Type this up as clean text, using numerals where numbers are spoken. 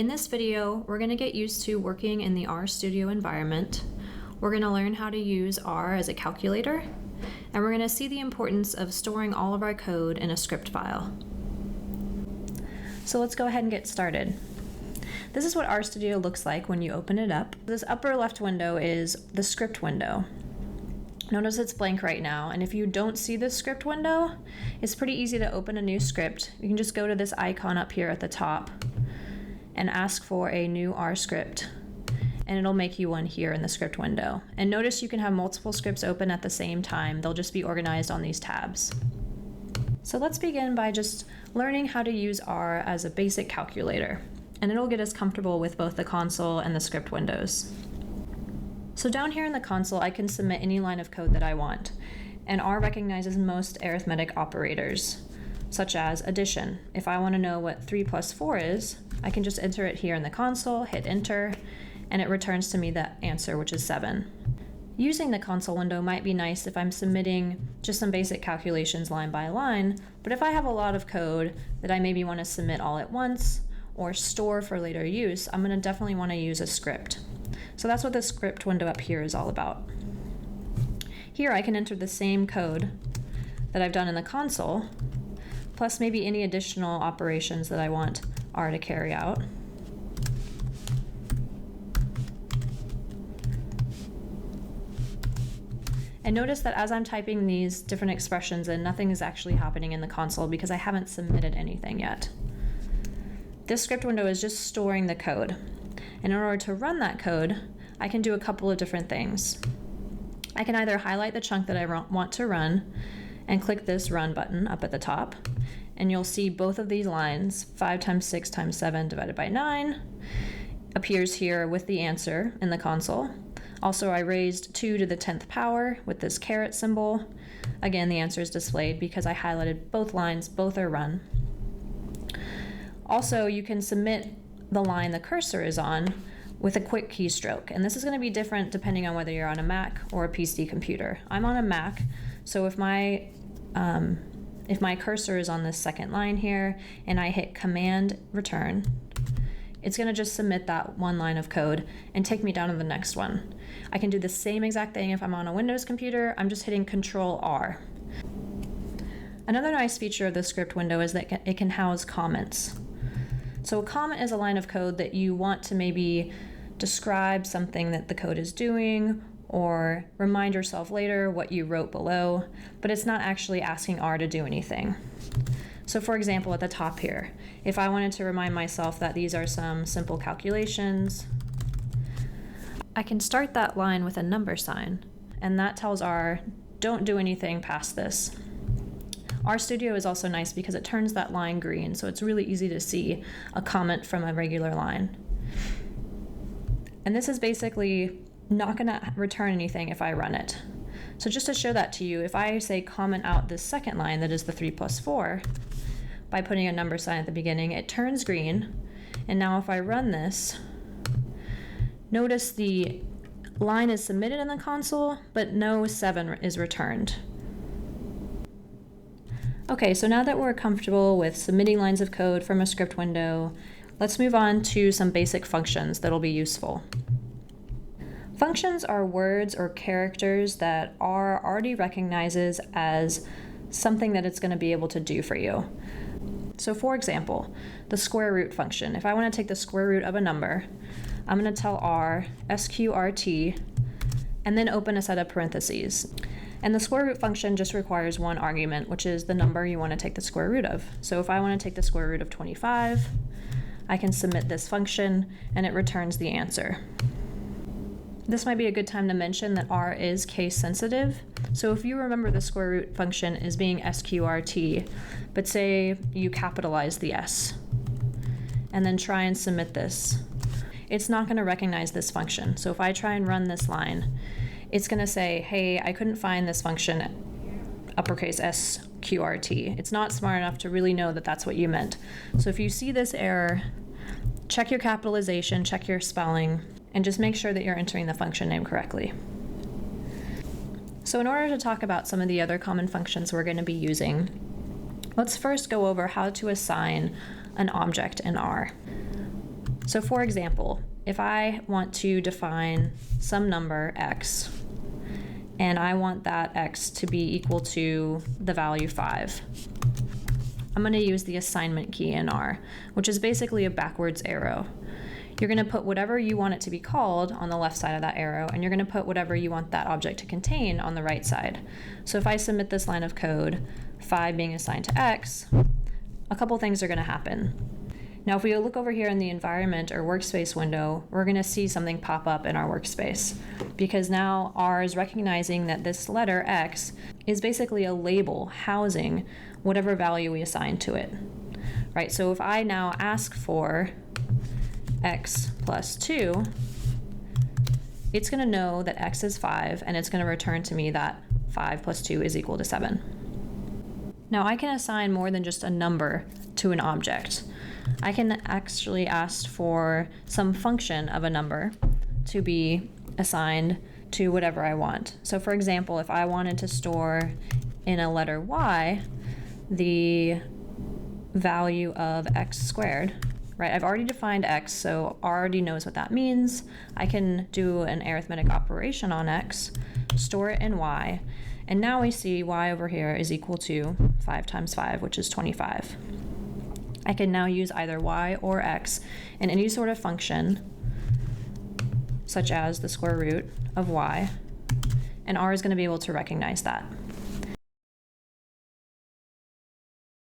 In this video, we're going to get used to working in the RStudio environment. We're going to learn how to use R as a calculator, and we're going to see the importance of storing all of our code in a script file. So let's go ahead and get started. This is what RStudio looks like when you open it up. This upper left window is the script window. Notice it's blank right now, and if you don't see this script window, it's pretty easy to open a new script. You can just go to this icon up here at the top and ask for a new R script, and it'll make you one here in the script window. And notice you can have multiple scripts open at the same time. They'll just be organized on these tabs. So let's begin by just learning how to use R as a basic calculator, and it'll get us comfortable with both the console and the script windows. So down here in the console, I can submit any line of code that I want, and R recognizes most arithmetic operators, such as addition. If I want to know what 3 plus 4 is, I can just enter it here in the console, hit enter, and it returns to me the answer, which is 7. Using the console window might be nice if I'm submitting just some basic calculations line by line, but if I have a lot of code that I maybe want to submit all at once or store for later use, I'm going to definitely want to use a script. So that's what the script window up here is all about. Here I can enter the same code that I've done in the console, plus maybe any additional operations that I want R to carry out. And notice that as I'm typing these different expressions in, nothing is actually happening in the console because I haven't submitted anything yet. This script window is just storing the code. And in order to run that code, I can do a couple of different things. I can either highlight the chunk that I want to run and click this run button up at the top, and you'll see both of these lines, 5 times 6 times 7 divided by 9, appears here with the answer in the console. Also, I raised 2 to the 10th power with this caret symbol. Again, the answer is displayed because I highlighted both lines, both are run. Also, you can submit the line the cursor is on with a quick keystroke, and this is going to be different depending on whether you're on a Mac or a PC computer. I'm on a Mac, so if my cursor is on this second line here and I hit Command Return, it's going to just submit that one line of code and take me down to the next one. I can do the same exact thing if I'm on a Windows computer. I'm just hitting Control R. Another nice feature of the script window is that it can house comments. So a comment is a line of code that you want to maybe describe something that the code is doing or remind yourself later what you wrote below, but it's not actually asking R to do anything. So for example, at the top here, if I wanted to remind myself that these are some simple calculations, I can start that line with a number sign, and that tells R, don't do anything past this. RStudio is also nice because it turns that line green, so it's really easy to see a comment from a regular line. And this is basically not going to return anything if I run it. So just to show that to you, if I say comment out this second line, that is the 3 plus 4, by putting a number sign at the beginning, it turns green. And now if I run this, notice the line is submitted in the console, but no 7 is returned. Okay, so now that we're comfortable with submitting lines of code from a script window, let's move on to some basic functions that'll be useful. Functions are words or characters that R already recognizes as something that it's going to be able to do for you. So for example, the square root function. If I want to take the square root of a number, I'm going to tell R, sqrt, and then open a set of parentheses. And the square root function just requires one argument, which is the number you want to take the square root of. So if I want to take the square root of 25, I can submit this function and it returns the answer. This might be a good time to mention that R is case sensitive. So if you remember the square root function as being sqrt, but say you capitalize the S and then try and submit this, it's not going to recognize this function. So if I try and run this line, it's going to say, hey, I couldn't find this function, uppercase sqrt. It's not smart enough to really know that that's what you meant. So if you see this error, check your capitalization, check your spelling, and just make sure that you're entering the function name correctly. So in order to talk about some of the other common functions we're going to be using, let's first go over how to assign an object in R. So for example, if I want to define some number x, and I want that x to be equal to the value 5, I'm going to use the assignment key in R, which is basically a backwards arrow. You're going to put whatever you want it to be called on the left side of that arrow, and you're going to put whatever you want that object to contain on the right side. So if I submit this line of code, 5 being assigned to x, a couple things are going to happen. Now if we look over here in the environment or workspace window, we're going to see something pop up in our workspace, because now R is recognizing that this letter x is basically a label housing whatever value we assign to it. Right, so if I now ask for x plus 2, it's going to know that x is 5, and it's going to return to me that 5 plus 2 is equal to 7. Now I can assign more than just a number to an object. I can actually ask for some function of a number to be assigned to whatever I want. So for example, if I wanted to store in a letter y the value of x squared, right? I've already defined x, so already knows what that means. I can do an arithmetic operation on x, store it in y, and now we see y over here is equal to 5 times 5, which is 25. I can now use either y or x in any sort of function, such as the square root of y, and R is going to be able to recognize that.